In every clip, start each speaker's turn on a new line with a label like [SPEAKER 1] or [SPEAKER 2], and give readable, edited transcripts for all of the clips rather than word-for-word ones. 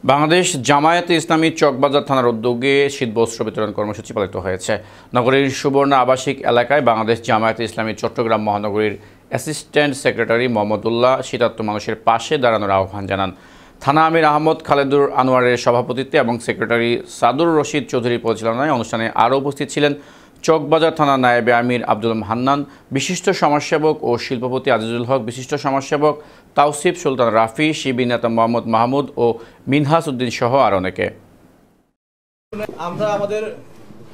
[SPEAKER 1] বাংলাদেশ জামায়াতে ইসলামী চকবাজার থানার উদ্যোগে শীতবস্ত্র বিতরণ কর্মসূচি পালিত হয়েছে। নগরীর সুবর্ণ আবাসিক এলাকায় বাংলাদেশ জামায়াতে ইসলামী চট্টগ্রাম মহানগরীর অ্যাসিস্ট্যান্ট সেক্রেটারি মোহাম্মদুল্লাহ শীতার্ত মানুষের পাশে দাঁড়ানোর আহ্বান জানান। থানা আমির আহমদ খালেদুর আনোয়ারের সভাপতিত্বে এবং সেক্রেটারি সাদুর রশিদ চৌধুরীর পরিচালনায় অনুষ্ঠানে আরও উপস্থিত ছিলেন চকবাজার থানা নায়েবে আমির আব্দুল হান্নান, বিশিষ্ট সমাজসেবক ও শিল্পপতি আজিজুল হক, বিশিষ্ট সমাজসেবক তাওসিফ সুলতান রাফি, শিবির নেতা মোহাম্মদ মাহমুদ ও মিনহাস উদ্দিন সহ আর অনেকে।
[SPEAKER 2] আমরা আমাদের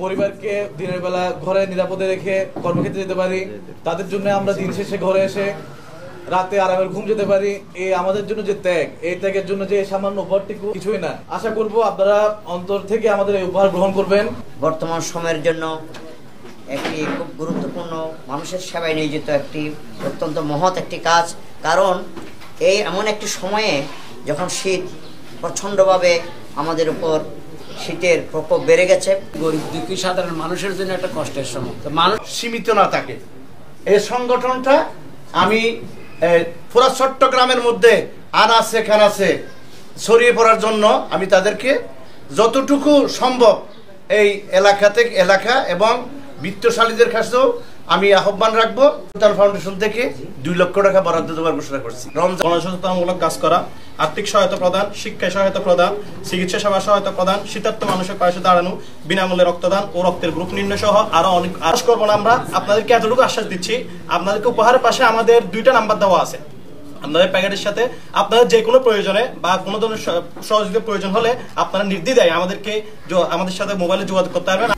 [SPEAKER 2] পরিবারকে দিনের বেলা ঘরে নিরাপদে রেখে কর্মক্ষেত্রে যেতে পারি, তাদের জন্য আমরা দিন শেষে ঘরে এসে রাতে আরামের ঘুম যেতে পারি। এই আমাদের জন্য যে ত্যাগ, এই ত্যাগের জন্য যে সামান্য উপহারটুকু কিছুই না। আশা করব আপনারা অন্তর থেকে আমাদের এই উপহার গ্রহণ করবেন।
[SPEAKER 3] বর্তমান সময়ের জন্য একটি খুব গুরুত্বপূর্ণ, মানুষের সেবায় নিয়োজিত একটি অত্যন্ত মহৎ একটি কাজ। কারণ এই এমন একটি সময়ে যখন শীত প্রচণ্ডভাবে আমাদের উপর শীতের প্রকোপ বেড়ে গেছে,
[SPEAKER 4] গরিব দুঃখী সাধারণ মানুষের জন্য একটা কষ্টের সময়, মানুষ
[SPEAKER 5] সীমিত না থাকে। এই সংগঠনটা আমি পুরো চট্টগ্রামের মধ্যে আনাচে কানাচে ছড়িয়ে পড়ার জন্য আমি তাদেরকে যতটুকু সম্ভব এই এলাকা এবং বিত্তশালীদের কাছেও আমি আহ্বান রাখবো। ফাউন্ডেশন থেকে 2 লক্ষ টাকা বরাদ্দ দেওয়ার ঘোষণা করছি।
[SPEAKER 6] রমজান গণসচেতনামূলক কাজ করা, আর্থিক সহায়তা প্রদান, শিক্ষায় সহায়তা প্রদান, চিকিৎসা সেবা সহায়তা প্রদান, শীতার্ত মানুষের পাশে দাঁড়ানো, বিনামূল্যে রক্তদান ও রক্তের গ্রুপ নির্ণয় সহ আরো অনেক আশ করবো না। আমরা আপনাদেরকে এতটুকু আশ্বাস দিচ্ছি, আপনাদেরকে উপহারের পাশে আমাদের 2টা নাম্বার দেওয়া আছে। আপনাদের প্যাকেটের সাথে আপনাদের যে কোনো প্রয়োজনে বা কোনো ধরনের সহযোগিতার প্রয়োজন হলে আপনারা নির্দ্বিধায় আমাদের সাথে মোবাইলে যোগাযোগ করতে পারবেন।